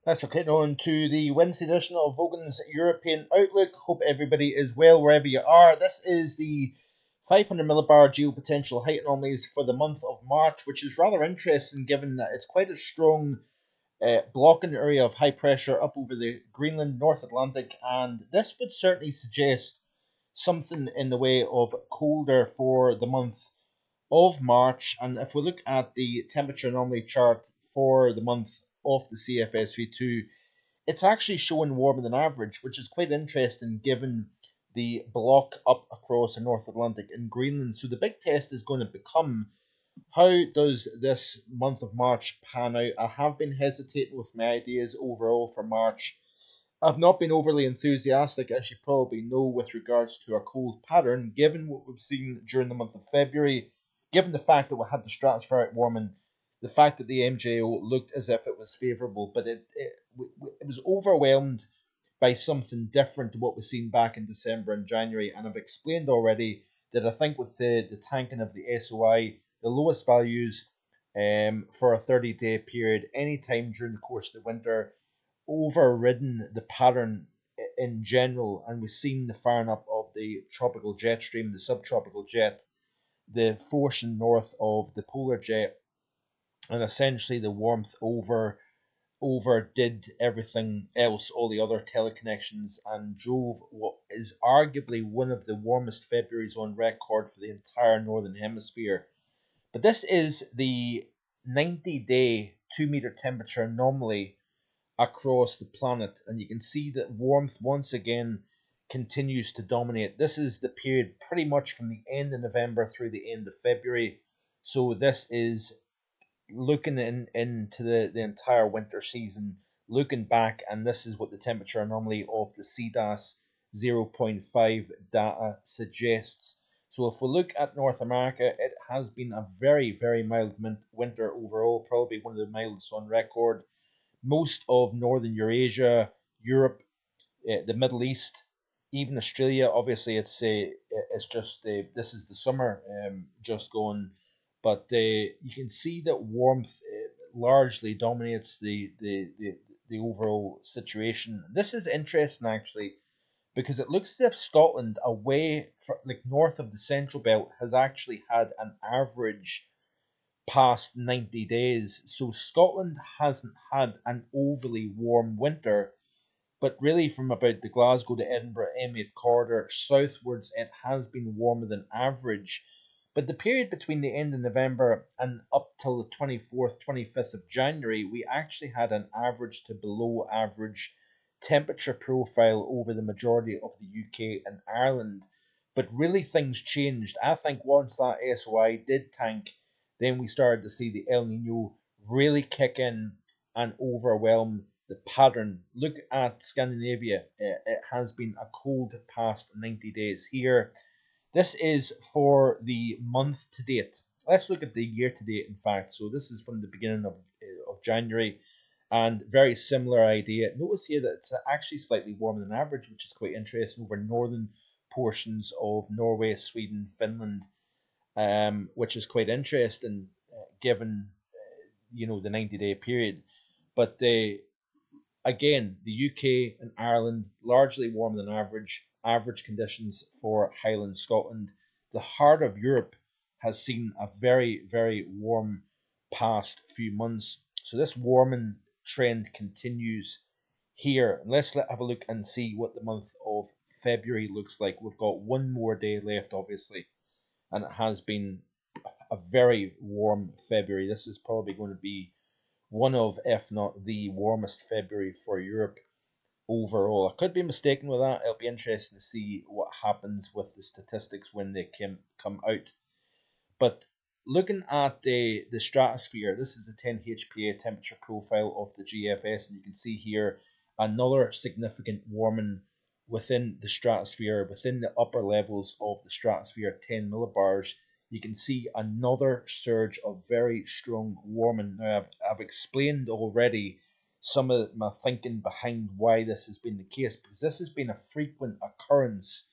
Thanks for clicking on to the Wednesday edition of Vogan's European Outlook. Hope everybody is well wherever you are. This is the 500 millibar geopotential height anomalies for the month of March, which is rather interesting given that it's quite a strong blocking area of high pressure up over the Greenland, North Atlantic, and this would certainly suggest something in the way of colder for the month of March. And if we look at the temperature anomaly chart for the month of the CFSV2, it's actually showing warmer than average, which is quite interesting given the block up across the North Atlantic and Greenland. So the big test is going to become, how does this month of March pan out? I have been hesitating with my ideas overall for March. I've not been overly enthusiastic, as you probably know, with regards to a cold pattern, given what we've seen during the month of February, given the fact that we had the stratospheric warming, the fact that the MJO looked as if it was favourable, but it was overwhelmed by something different to what we've seen back in December and January. And I've explained already that I think with the tanking of the SOI, the lowest values for a 30-day period, any time during the course of the winter, overridden the pattern in general, and we've seen the firing up of the tropical jet stream, the subtropical jet, the forcing north of the polar jet, and essentially the warmth overdid everything else, all the other teleconnections, and drove what is arguably one of the warmest Februaries on record for the entire northern hemisphere. But this is the 90-day 2 meter temperature anomaly across the planet, and you can see that warmth once again continues to dominate. This is the period pretty much from the end of November through the end of February. So this is looking into the entire winter season, looking back, and this is what the temperature anomaly of the CDAS 0.5 data suggests. So if we look at North America, it has been a very, very mild winter overall, probably one of the mildest on record. Most of northern Eurasia, Europe, the Middle East, even Australia. Obviously, it's just this is the summer just going, but you can see that warmth largely dominates the overall situation. This is interesting actually because it looks as if Scotland, away from, like north of the Central Belt, has actually had an average past 90 days. So Scotland hasn't had an overly warm winter, but really from about the Glasgow to Edinburgh M8 corridor southwards, it has been warmer than average. But the period between the end of November and up till the 24th, 25th of January, we actually had an average to below average temperature profile over the majority of the UK and Ireland. But really, things changed. I think once that SOI did tank, then we started to see the El Nino really kick in and overwhelm the pattern. Look at Scandinavia. It has been a cold past 90 days here. This is for the month to date. Let's look at the year to date, in fact. So this is from the beginning of January, and very similar idea. Notice here that it's actually slightly warmer than average, which is quite interesting over northern portions of Norway, Sweden, Finland, which is quite interesting given the 90-day period. But again, the UK and Ireland largely warmer than average. Average conditions for Highland Scotland. The heart of Europe has seen a very, very warm past few months. So this warming trend continues here. Let's have a look and see what the month of February looks like. We've got one more day left, obviously, and it has been a very warm February. This is probably going to be one of, if not the warmest February for Europe overall. I could be mistaken with that. It'll be interesting to see what happens with the statistics when they come out. But looking at the stratosphere, this is the 10 HPA temperature profile of the GFS, and you can see here another significant warming within the stratosphere, within the upper levels of the stratosphere, 10 millibars. You can see another surge of very strong warming. Now, I've explained already some of my thinking behind why this has been the case, because this has been a frequent occurrence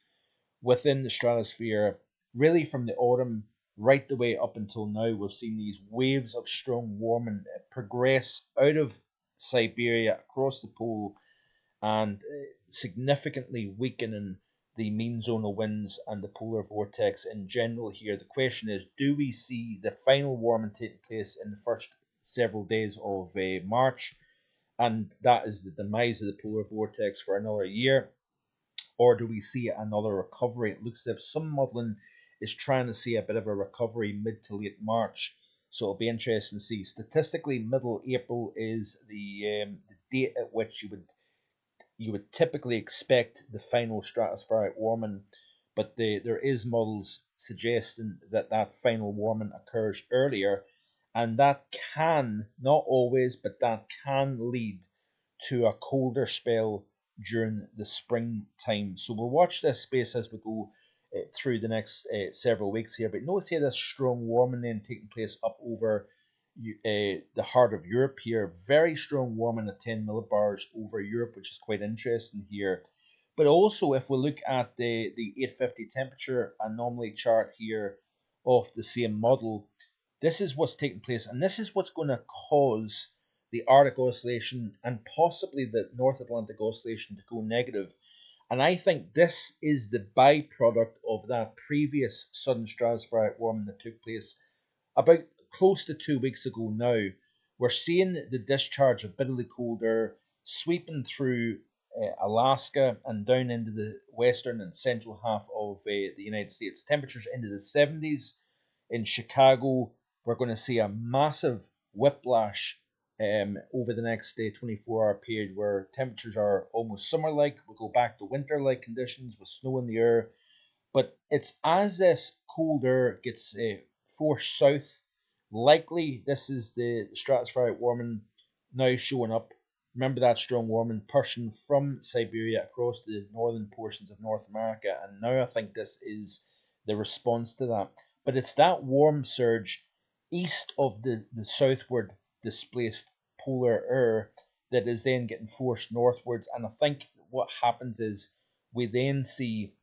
within the stratosphere, really from the autumn right the way up until now. We've seen these waves of strong warming progress out of Siberia across the pole and significantly weakening the mean zonal winds and the polar vortex in general here. The question is, do we see the final warming taking place in the first several days of March, and that is the demise of the polar vortex for another year? Or do we see another recovery? It looks as if some modelling is trying to see a bit of a recovery mid to late March. So it'll be interesting to see. Statistically, middle April is the date at which you would typically expect the final stratospheric warming, but there is models suggesting that that final warming occurs earlier, and that can, not always, but that can lead to a colder spell during the springtime. So we'll watch this space as we go through the next several weeks here. But notice here this strong warming then taking place up over the heart of Europe here. Very strong warming at 10 millibars over Europe, which is quite interesting here. But also, if we look at the 850 temperature anomaly chart here of the same model, this is what's taking place, and this is what's going to cause the Arctic oscillation and possibly the North Atlantic oscillation to go negative. And I think this is the byproduct of that previous sudden stratospheric warming that took place about close to 2 weeks ago now. We're seeing the discharge of bitterly cold air sweeping through Alaska and down into the western and central half of the United States. Temperatures into the 70s. In Chicago, we're going to see a massive whiplash over the next 24-hour period where temperatures are almost summer-like. We'll go back to winter-like conditions with snow in the air. But it's as this cold air gets forced south, likely this is the stratospheric warming now showing up. Remember that strong warming pushing from Siberia across the northern portions of North America, and now I think this is the response to that. But it's that warm surge east of the southward displaced polar air that is then getting forced northwards. And I think what happens is we then see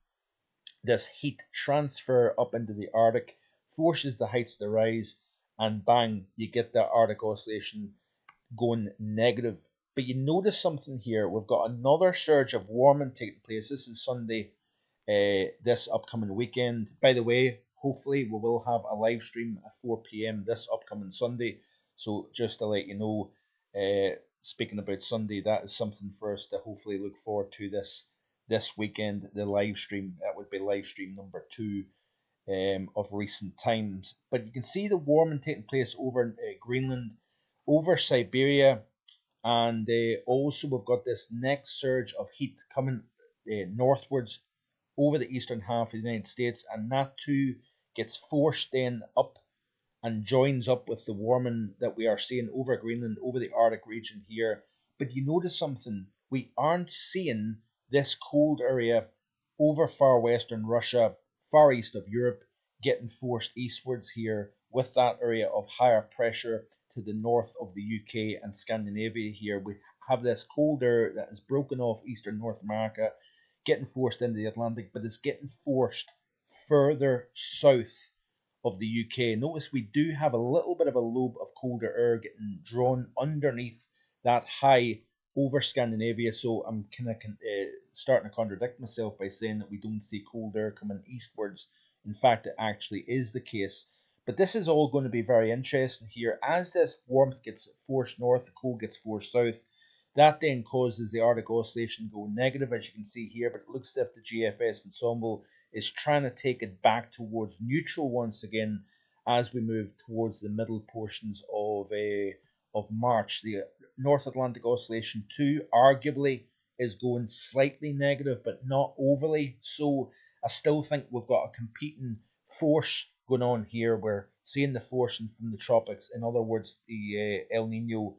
this heat transfer up into the Arctic, forces the heights to rise, and bang, you get the Arctic oscillation going negative. But you notice something here. We've got another surge of warming taking place. This is Sunday, this upcoming weekend. By the way, hopefully we will have a live stream at 4 p.m. this upcoming Sunday. So just to let you know, speaking about Sunday, that is something for us to hopefully look forward to this weekend. The live stream, that would be live stream number 2 of recent times. But you can see the warming taking place over in Greenland, over Siberia, and also we've got this next surge of heat coming northwards over the eastern half of the United States, and that too gets forced then up and joins up with the warming that we are seeing over Greenland, over the Arctic region here. But you notice something, we aren't seeing this cold area over far western Russia, far east of Europe, getting forced eastwards here with that area of higher pressure to the north of the UK and Scandinavia here. We have this cold air that is broken off eastern North America, getting forced into the Atlantic, but it's getting forced further south of the UK. Notice we do have a little bit of a lobe of colder air getting drawn underneath that high over Scandinavia. So I'm kind of starting to contradict myself by saying that we don't see cold air coming eastwards. In fact, it actually is the case. But this is all going to be very interesting here. As this warmth gets forced north, the cold gets forced south. That then causes the Arctic oscillation to go negative, as you can see here. But it looks as if the GFS ensemble is trying to take it back towards neutral once again as we move towards the middle portions of March. The North Atlantic oscillation too arguably is going slightly negative, but not overly. So I still think we've got a competing force going on here. We're seeing the forcing from the tropics. In other words, the El Nino,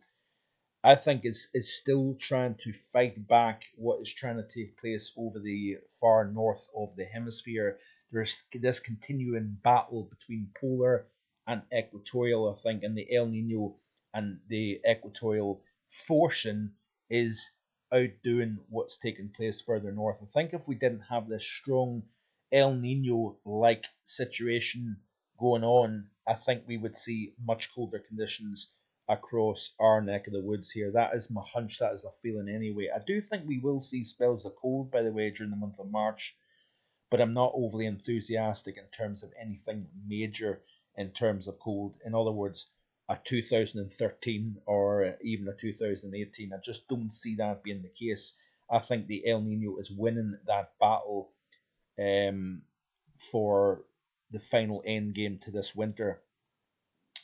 I think, is still trying to fight back what is trying to take place over the far north of the hemisphere. There's this continuing battle between polar and equatorial, I think, and the El Nino and the equatorial forcing is outdoing what's taking place further north. I think if we didn't have this strong El Nino-like situation going on, I think we would see much colder conditions across our neck of the woods here. That is my hunch, that is my feeling anyway. I do think we will see spells of cold, by the way, during the month of March, but I'm not overly enthusiastic in terms of anything major in terms of cold. In other words, a 2013 or even a 2018, I just don't see that being the case. I think the El Nino is winning that battle um, for the final end game to this winter.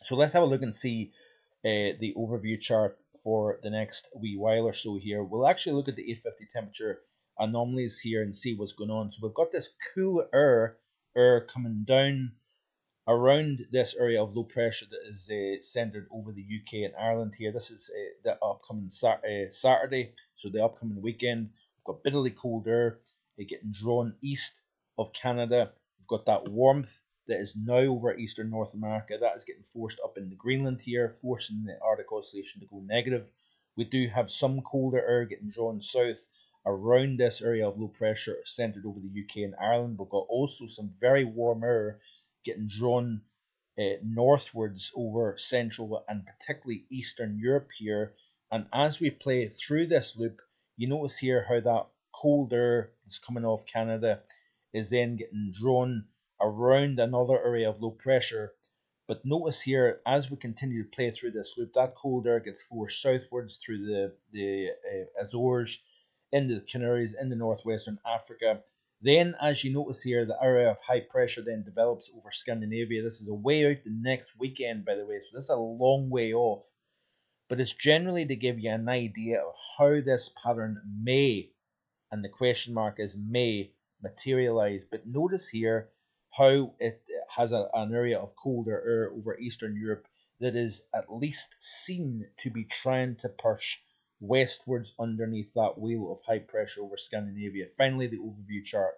So let's have a look and see the overview chart for the next wee while or so here. We'll actually look at the 850 temperature anomalies here and see what's going on. So we've got this cool air coming down around this area of low pressure that is centered over the UK and Ireland here. This is the upcoming Saturday, so the upcoming weekend. We've got bitterly cold air getting drawn east of Canada. We've got that warmth that is now over eastern North America. That is getting forced up into Greenland here, forcing the Arctic Oscillation to go negative. We do have some colder air getting drawn south around this area of low pressure centered over the UK and Ireland. We've got also some very warm air getting drawn northwards over Central and particularly Eastern Europe here. And as we play through this loop, you notice here how that cold air that's coming off Canada is then getting drawn around another area of low pressure. But notice here, as we continue to play through this loop, that cold air gets forced southwards through the Azores, into the Canaries, into northwestern Africa. Then, as you notice here, the area of high pressure then develops over Scandinavia. This is a way out the next weekend, by the way, so this is a long way off. But it's generally to give you an idea of how this pattern may, and the question mark is may, materialize. But notice here how it has an area of colder air over Eastern Europe that is at least seen to be trying to push westwards underneath that wheel of high pressure over Scandinavia. Finally, the overview chart.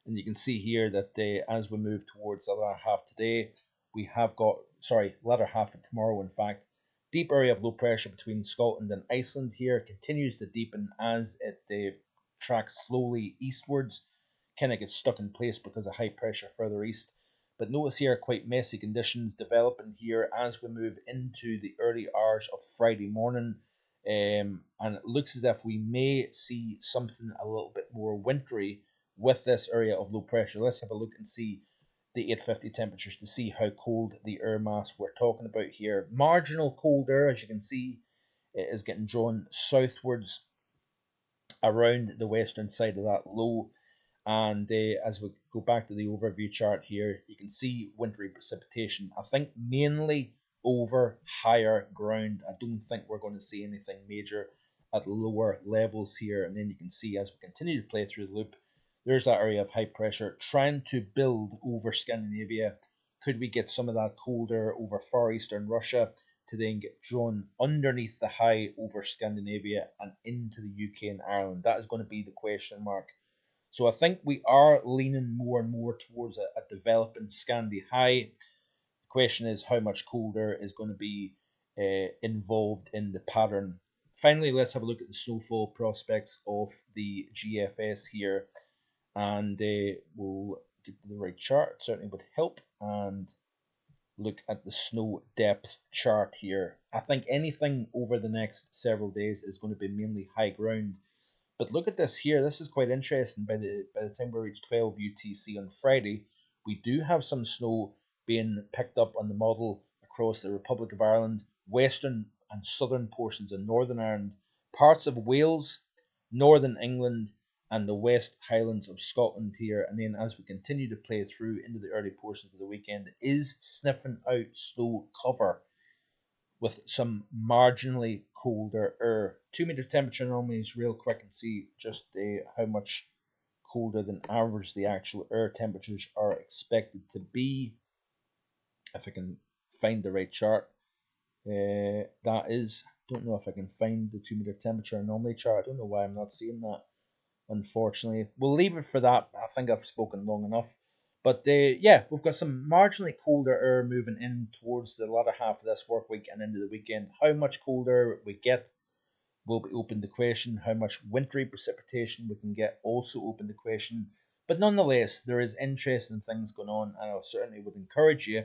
And you can see here that as we move towards the latter half today, we have got, latter half of tomorrow, in fact, deep area of low pressure between Scotland and Iceland here continues to deepen as it tracks slowly eastwards, kind of gets stuck in place because of high pressure further east. But notice here quite messy conditions developing here as we move into the early hours of Friday morning. And it looks as if we may see something a little bit more wintry with this area of low pressure. Let's have a look and see the 850 temperatures to see how cold the air mass we're talking about here. Marginal cold air, as you can see, it is getting drawn southwards around the western side of that low. And as we go back to the overview chart here, you can see wintry precipitation. I think mainly over higher ground. I don't think we're going to see anything major at lower levels here. And then you can see as we continue to play through the loop, there's that area of high pressure trying to build over Scandinavia. Could we get some of that colder over far eastern Russia to then get drawn underneath the high over Scandinavia and into the UK and Ireland? That is going to be the question mark. So I think we are leaning more and more towards a developing Scandi high. The question is how much colder is going to be involved in the pattern. Finally, let's have a look at the snowfall prospects of the GFS here. And we'll get to the right chart. It certainly would help. And look at the snow depth chart here. I think anything over the next several days is going to be mainly high ground. But look at this here. This is quite interesting. By the time we reach 12 UTC on Friday, we do have some snow being picked up on the model across the Republic of Ireland, western and southern portions of Northern Ireland, parts of Wales, Northern England, and the West Highlands of Scotland here. And then as we continue to play through into the early portions of the weekend, it is sniffing out snow cover with some marginally colder air. 2 meter temperature anomalies real quick and see just how much colder than average the actual air temperatures are expected to be. If I can find the right chart, that is, don't know if I can find the 2 meter temperature anomaly chart. I don't know why I'm not seeing that, unfortunately. We'll leave it for that. I think I've spoken long enough. But yeah, we've got some marginally colder air moving in towards the latter half of this work week and into the weekend. How much colder we get will be open to question. How much wintry precipitation we can get also open to question. But nonetheless, there is interesting things going on, and I certainly would encourage you,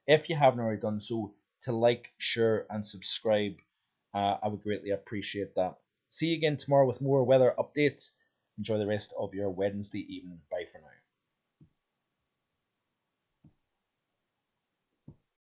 if you haven't already done so, to like, share, and subscribe. I would greatly appreciate that. See you again tomorrow with more weather updates. Enjoy the rest of your Wednesday evening. Bye for now.